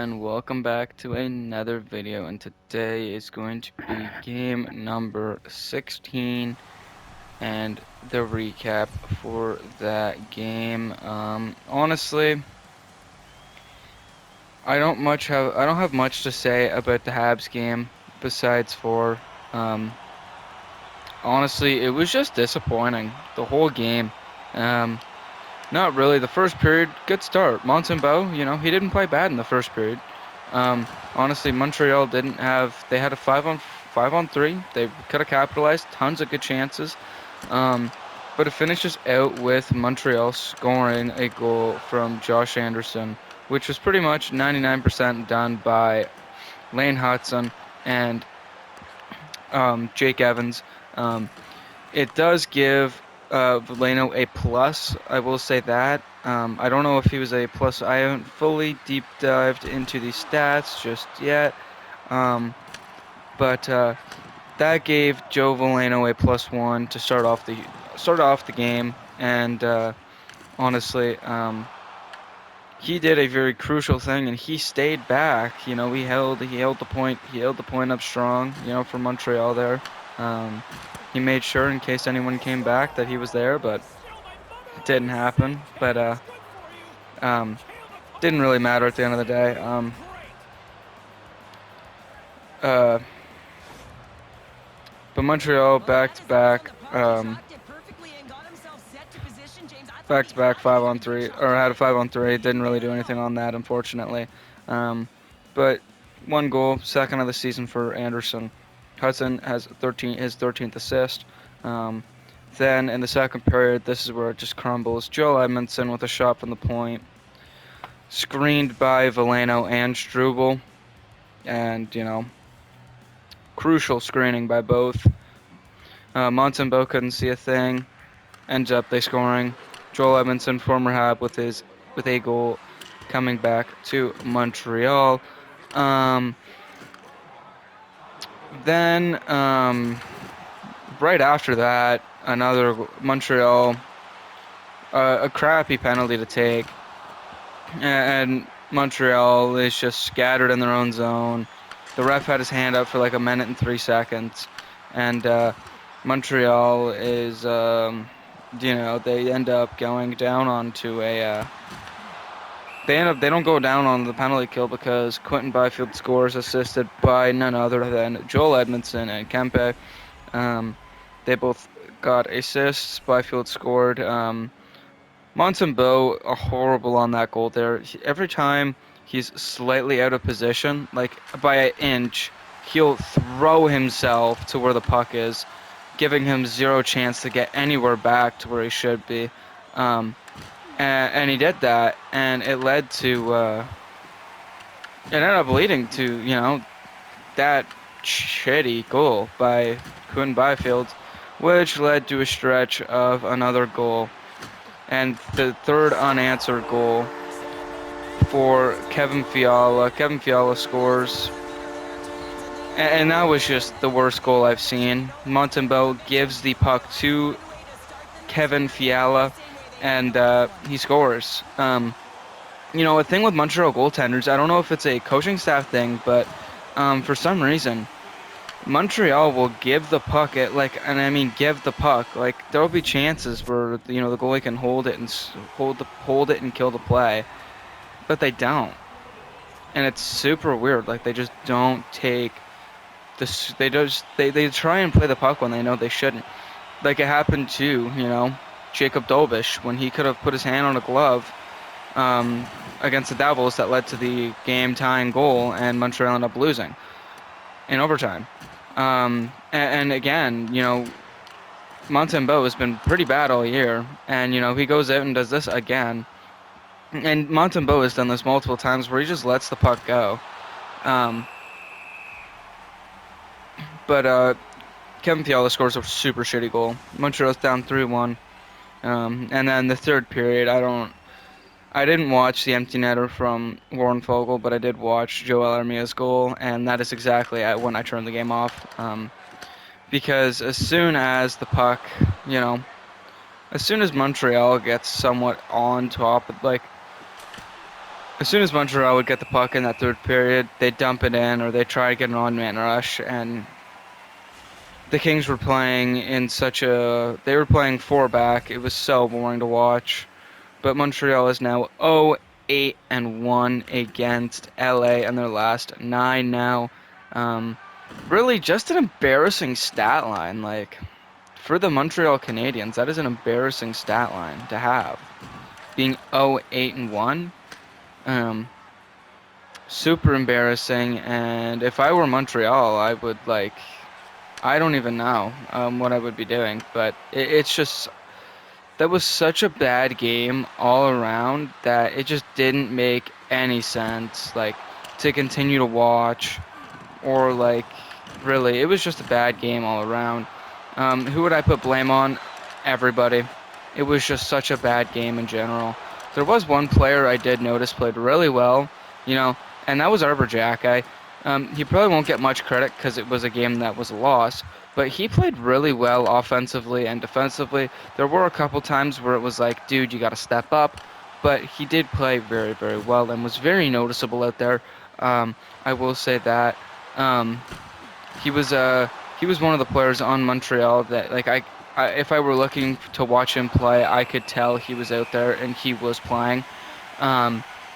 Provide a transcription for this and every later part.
and welcome back to another video, and today is going to be game number 16 and the recap for that game. Honestly, I don't have much to say about the Habs game besides for honestly, it was just disappointing the whole game. Um Not really. The first period, good start. Montembeau, he didn't play bad in the first period. Honestly, Montreal didn't have. They had a 5-on-3. They could have capitalized. Tons of good chances. Um, but it finishes out with Montreal scoring a goal from Josh Anderson, which was pretty much 99% done by Lane Hudson and Jake Evans. Um, it does give Veleno a plus. I will say that. I don't know if he was a plus. I haven't fully deep dived into the stats just yet. Um, but that gave Joe Veleno a +1 to start off the game. And honestly, he did a very crucial thing, and he stayed back. He held the point up strong. For Montreal there. Um, he made sure in case anyone came back that he was there, but it didn't happen. But um, didn't really matter at the end of the day. Uh, but Montreal back to back 5-on-3, or had a 5-on-3. Didn't really do anything on that, unfortunately. But one goal, second of the season for Anderson. Hudson has his 13th assist. Um, then in the second period, this is where it just crumbles. Joel Edmondson with a shot from the point, screened by Veleno and Struble, and crucial screening by both. Montembeau couldn't see a thing. Ends up they scoring. Joel Edmondson, former Hab, with a goal coming back to Montreal. Um, then right after that, another Montreal, a crappy penalty to take, and Montreal is just scattered in their own zone. The ref had his hand up for like a minute and 3 seconds, and Montreal is, they end up going down onto a. They don't go down on the penalty kill because Quentin Byfield scores, assisted by none other than Joel Edmondson and Kempe. They both got assists. Byfield scored. Montembeau are horrible on that goal there. Every time he's slightly out of position, like by an inch, he'll throw himself to where the puck is, giving him zero chance to get anywhere back to where he should be. And he did that, and it led to, it ended up leading to, that shitty goal by Quentin Byfield, which led to a stretch of another goal. And the third unanswered goal for Kevin Fiala. Kevin Fiala scores. And that was just the worst goal I've seen. Montembeau gives the puck to Kevin Fiala, and he scores. A thing with Montreal goaltenders, I don't know if it's a coaching staff thing, but for some reason, Montreal will give the puck give the puck. Like, there'll be chances where the goalie can hold it and hold it and kill the play, but they don't, and it's super weird. Like, they just don't take this. They try and play the puck when they know they shouldn't. Like it happened to Jacob Dobish when he could have put his hand on a glove against the Devils that led to the game-tying goal, and Montreal ended up losing in overtime. And again, Montembeau has been pretty bad all year, and he goes out and does this again. And Montembeau has done this multiple times where he just lets the puck go. But Kevin Fiala scores a super shitty goal. Montreal's down 3-1. And then the third period, I didn't watch the empty netter from Warren Fogle, but I did watch Joel Armia's goal, and that is exactly when I turned the game off. Because as soon as the puck, as soon as Montreal gets somewhat on top, As soon as Montreal would get the puck in that third period, they'd dump it in or they'd try to get an on-man rush, and the Kings were playing in such a... They were playing 4-back. It was so boring to watch. But Montreal is now 0-8-1 against LA in their last 9 now. Really just an embarrassing stat line. Like, for the Montreal Canadiens, that is an embarrassing stat line to have. Being 0-8-1. Super embarrassing, and if I were Montreal, I would, like... I don't even know what I would be doing, but it's just... That was such a bad game all around that it just didn't make any sense, like, to continue to watch, or, like, really, it was just a bad game all around. Who would I put blame on? Everybody. It was just such a bad game in general. There was one player I did notice played really well, and that was Arbor Jack. He probably won't get much credit because it was a game that was a loss, but he played really well offensively and defensively. There were a couple times where it was like, dude, you got to step up, but he did play very, very well and was very noticeable out there. I will say that he was one of the players on Montreal that, like, if I were looking to watch him play, I could tell he was out there and he was playing.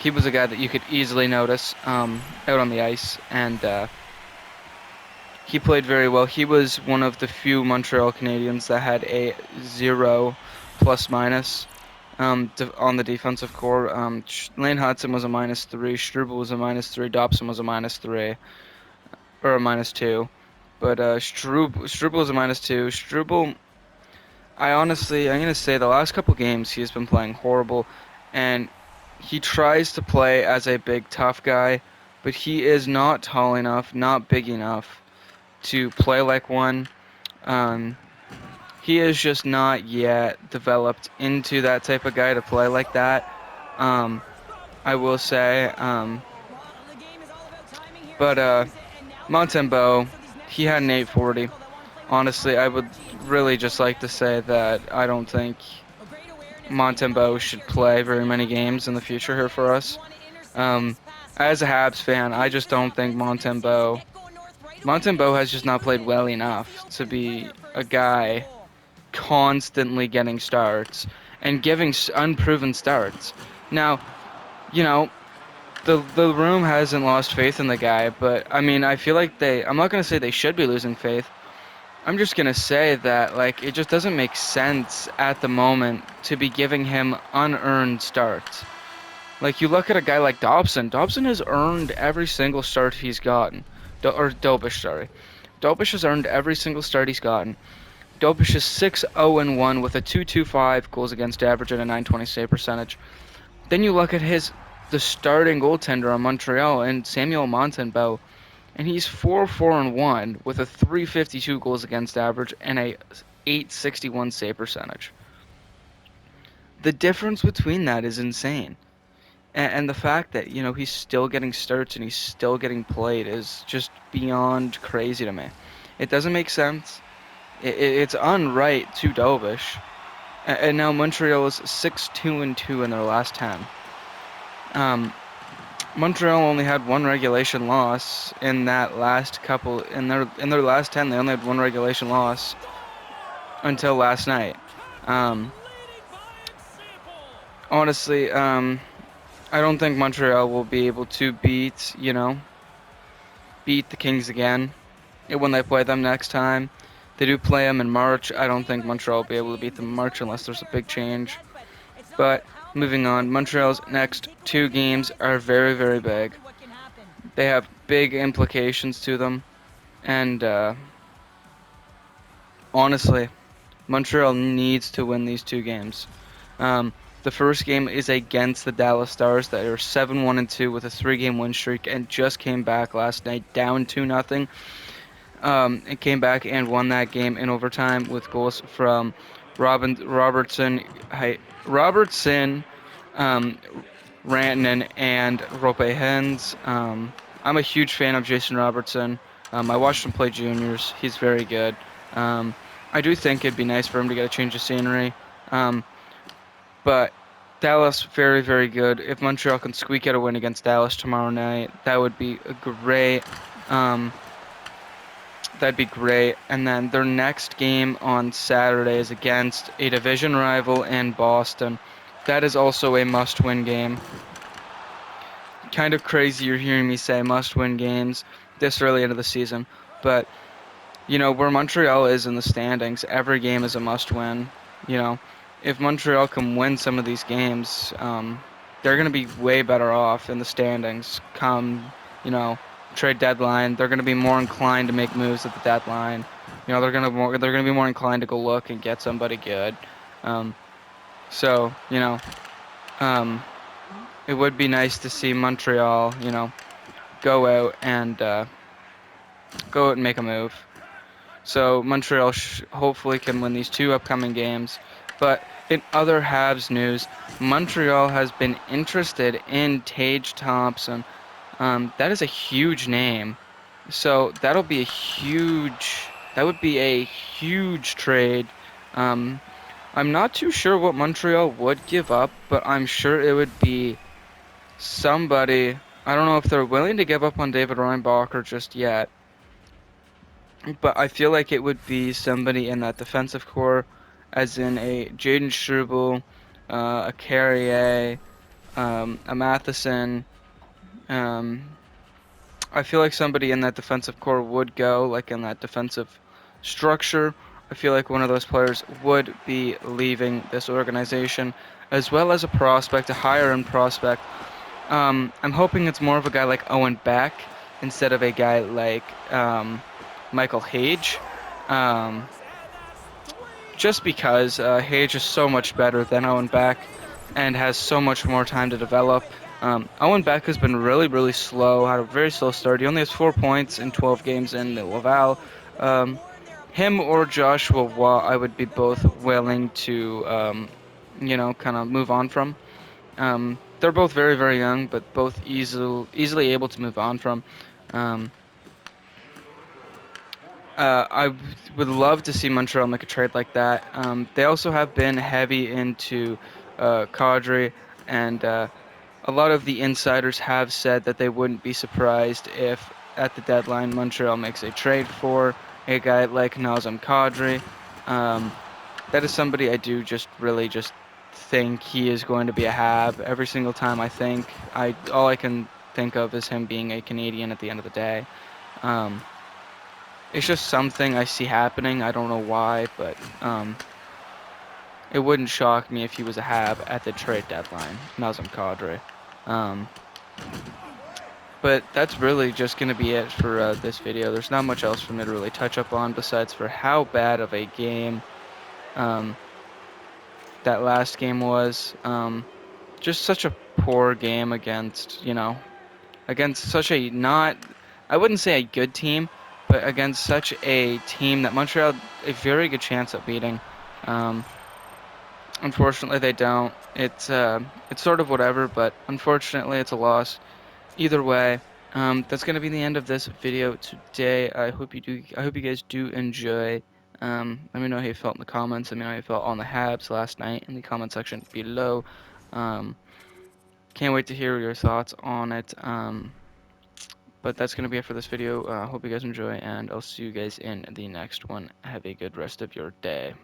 He was a guy that you could easily notice out on the ice, and he played very well. He was one of the few Montreal Canadiens that had a 0 plus-minus on the defensive core. Lane Hudson was a -3, Struble was a -3, Dobson was a -3, or a -2. But Struble was a -2. Struble, I'm going to say the last couple games he has been playing horrible, and he tries to play as a big, tough guy, but he is not tall enough, not big enough to play like one. He is just not yet developed into that type of guy to play like that. I will say. But Montembeault, he had an 840. Honestly, I would really just like to say that I don't think Montembeault should play very many games in the future here for us. As a Habs fan, I just don't think Montembeault has just not played well enough to be a guy constantly getting starts and giving unproven starts. Now, the room hasn't lost faith in the guy, but I mean, I feel like I'm not going to say they should be losing faith. I'm just going to say that, like, it just doesn't make sense at the moment to be giving him unearned starts. Like, you look at a guy like Dobson. Dobson has earned every single start he's gotten. Dobish, sorry. Dobish has earned every single start he's gotten. Dobish is 6-0-1 with a 2.25 goals against average and a 920 save percentage. Then you look at the starting goaltender on Montreal and Samuel Montembeault, and he's 4-4-1 with a 352 goals against average and a 861 save percentage. The difference between that is insane. And the fact that, he's still getting starts and he's still getting played is just beyond crazy to me. It doesn't make sense. It's unright to Dobish. And now Montreal is 6-2-2 in their last 10. Montreal only had one regulation loss in that last couple. In their last 10, they only had one regulation loss until last night. Honestly, I don't think Montreal will be able to beat the Kings again when they play them next time. They do play them in March. I don't think Montreal will be able to beat them in March unless there's a big change. But moving on, Montreal's next 2 games are very, very big. They have big implications to them. And honestly, Montreal needs to win these 2 games. The first game is against the Dallas Stars that are 7-1-2 with a 3-game win streak and just came back last night down 2-0. It came back and won that game in overtime with goals from Robertson, Rantanen, and Roope Hens. I'm a huge fan of Jason Robertson. I watched him play juniors. He's very good. I do think it'd be nice for him to get a change of scenery. But Dallas, very, very good. If Montreal can squeak out a win against Dallas tomorrow night, that would be a great. Um, that'd be great. And then their next game on Saturday is against a division rival in Boston. That is also a must-win game. Kind of crazy you're hearing me say must-win games this early into the season, but where Montreal is in the standings, every game is a must-win. You know, if Montreal can win some of these games, they're going to be way better off in the standings come, you know, trade deadline. They're going to be more inclined to make moves at the deadline. They're going to be more inclined to go look and get somebody good. Um, so, um, it would be nice to see Montreal, go out and make a move. So Montreal hopefully can win these two upcoming games. But in other Habs news, Montreal has been interested in Tage Thompson. That is a huge name. So that would be a huge trade. Um, I'm not too sure what Montreal would give up, but I'm sure it would be somebody. I don't know if they're willing to give up on David Reinbacher just yet. But I feel like it would be somebody in that defensive core, as in a Jaden Struble, a Carrier, a Matheson. Um, I feel like somebody in that defensive core would go, like in that defensive structure. I feel like one of those players would be leaving this organization, as well as a prospect, a higher end prospect. I'm hoping it's more of a guy like Owen Beck instead of a guy like Michael Hage. Um, just because Hage is so much better than Owen Beck and has so much more time to develop. Owen Beck has been really, really slow, had a very slow start. He only has 4 points in 12 games in Laval. Um, him or Joshua Waugh, I would be both willing to, kind of move on from. They're both very, very young, but both easily able to move on from. Um, I would love to see Montreal make a trade like that. They also have been heavy into Kadri, and a lot of the insiders have said that they wouldn't be surprised if at the deadline Montreal makes a trade for a guy like Nazem Kadri. Um, that is somebody I do just really just think he is going to be a Hab every single time. I think all I can think of is him being a Canadian at the end of the day. Um, it's just something I see happening. I don't know why, but it wouldn't shock me if he was a Hab at the trade deadline, Nazem Kadri. Um, but that's really just going to be it for this video. There's not much else for me to really touch up on besides for how bad of a game um, that last game was. Just such a poor game against such a not, I wouldn't say a good team, but against such a team that Montreal had a very good chance at beating. Um, Unfortunately, they don't. It's sort of whatever, but unfortunately, it's a loss. Either way, that's gonna be the end of this video today. I hope you guys do enjoy. Let me know how you felt in the comments. Let me know how you felt on the Habs last night in the comment section below. Um, can't wait to hear your thoughts on it. But that's going to be it for this video. Hope you guys enjoy, and I'll see you guys in the next one. Have a good rest of your day.